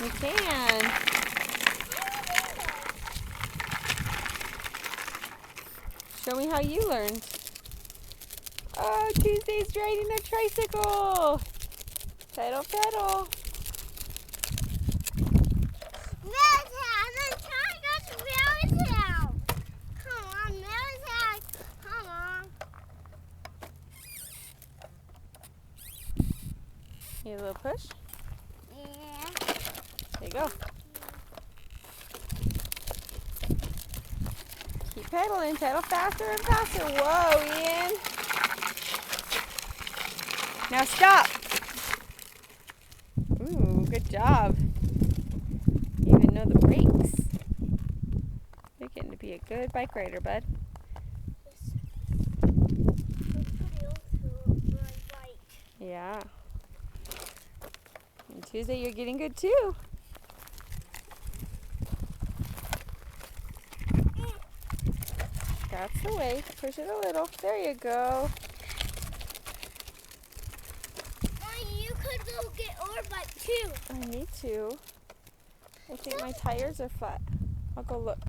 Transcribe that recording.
You can. Show me how you learned. Oh, Tuesday's riding a tricycle. Pedal, pedal. Need a little push? Yeah. There you go. Keep pedaling. Pedal faster and faster. Whoa, Ian. Now stop. Ooh, good job. You even know the brakes. You're getting to be a good bike rider, bud. Yeah. And Tuesday, you're getting good too. That's the way. Push it a little. There you go. You could go get our bike too. I need to. I think my tires are flat. I'll go look.